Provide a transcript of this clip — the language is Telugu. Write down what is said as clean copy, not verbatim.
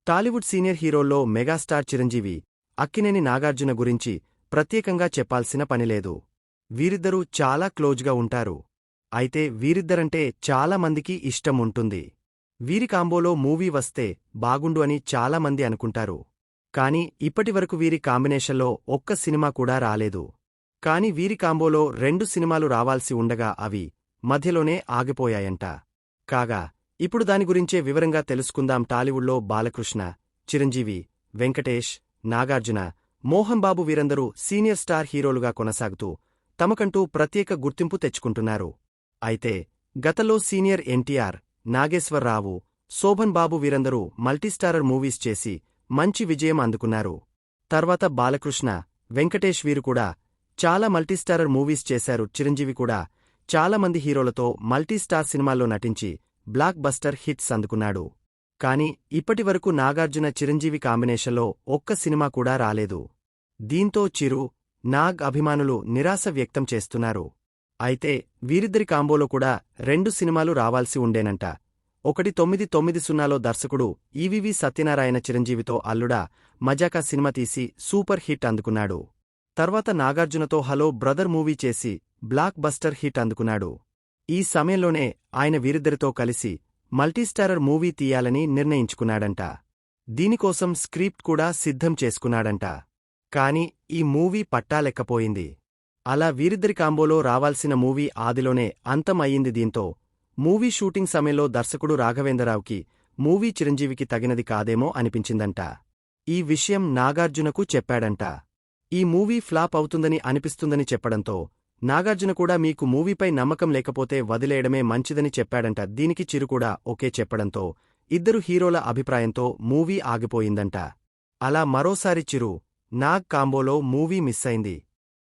టాలీవుడ్ సీనియర్ హీరోల్లో మెగాస్టార్ చిరంజీవి, అక్కినేని నాగార్జున గురించి ప్రత్యేకంగా చెప్పాల్సిన పనిలేదు. వీరిద్దరూ చాలా క్లోజ్గా ఉంటారు. అయితే వీరిద్దరంటే చాలా మందికి ఇష్టం ఉంటుంది. వీరి కాంబోలో మూవీ వస్తే బాగుండు అని చాలామంది అనుకుంటారు. కాని ఇప్పటివరకు వీరి కాంబినేషన్లో ఒక్క సినిమా కూడా రాలేదు. కాని వీరి కాంబోలో 2 సినిమాలు రావాల్సి ఉండగా అవి మధ్యలోనే ఆగిపోయాయంట. కాగా ఇప్పుడు దాని గురించే వివరంగా తెలుసుకుందాం. టాలీవుడ్లో బాలకృష్ణ, చిరంజీవి, వెంకటేష్, నాగార్జున, మోహన్ బాబు వీరందరూ సీనియర్ స్టార్ హీరోలుగా కొనసాగుతూ తమకంటూ ప్రత్యేక గుర్తింపు తెచ్చుకుంటున్నారు. అయితే గతంలో సీనియర్ ఎన్టీఆర్, నాగేశ్వరరావు, శోభన్ బాబు వీరందరూ మల్టీస్టారర్ మూవీస్ చేసి మంచి విజయం అందుకున్నారు. తర్వాత బాలకృష్ణ, వెంకటేష్ వీరు కూడా చాలా మల్టీస్టారర్ మూవీస్ చేశారు. చిరంజీవి కూడా చాలా మంది హీరోలతో మల్టీస్టార్ సినిమాల్లో నటించి బ్లాక్ బస్టర్ హిట్స్ అందుకున్నాడు. కాని ఇప్పటివరకు నాగార్జున చిరంజీవి కాంబినేషన్లో ఒక్క సినిమా కూడా రాలేదు. దీంతో చిరు, నాగ్ అభిమానులు నిరాశ వ్యక్తం చేస్తున్నారు. అయితే వీరిద్దరి కాంబోలో కూడా 2 సినిమాలు రావాల్సి ఉండేనంట. ఒకటి 1990లో దర్శకుడు ఈవీవి సత్యనారాయణ చిరంజీవితో అల్లుడా మజాకా సినిమా తీసి సూపర్ హిట్ అందుకున్నాడు. తర్వాత నాగార్జునతో హలో బ్రదర్ మూవీ చేసి బ్లాక్ బస్టర్ హిట్ అందుకున్నాడు. ఈ సమయంలోనే ఆయన వీరిద్దరితో కలిసి మల్టీస్టారర్ మూవీ తీయాలని నిర్ణయించుకున్నాడంట. దీనికోసం స్క్రిప్ట్ కూడా సిద్ధం చేసుకున్నాడంట. కాని ఈ మూవీ పట్టాలెక్కపోయింది. అలా వీరిద్దరి కాంబోలో రావాల్సిన మూవీ ఆదిలోనే అంతం అయ్యింది. దీంతో మూవీ షూటింగ్ సమయంలో దర్శకుడు రాఘవేంద్రరావుకి మూవీ చిరంజీవికి తగినది కాదేమో అనిపించిందంట. ఈ విషయం నాగార్జునకు చెప్పాడంట. ఈ మూవీ ఫ్లాప్ అవుతుందని అనిపిస్తుందని చెప్పడంతో నాగార్జున కూడా మీకు మూవీపై నమ్మకం లేకపోతే వదిలేయడమే మంచిదని చెప్పాడంట. దీనికి చిరు కూడా ఓకే చెప్పడంతో ఇద్దరు హీరోల అభిప్రాయంతో మూవీ ఆగిపోయిందంట. అలా మరోసారి చిరు, నాగ్ కాంబోలో మూవీ మిస్సైంది.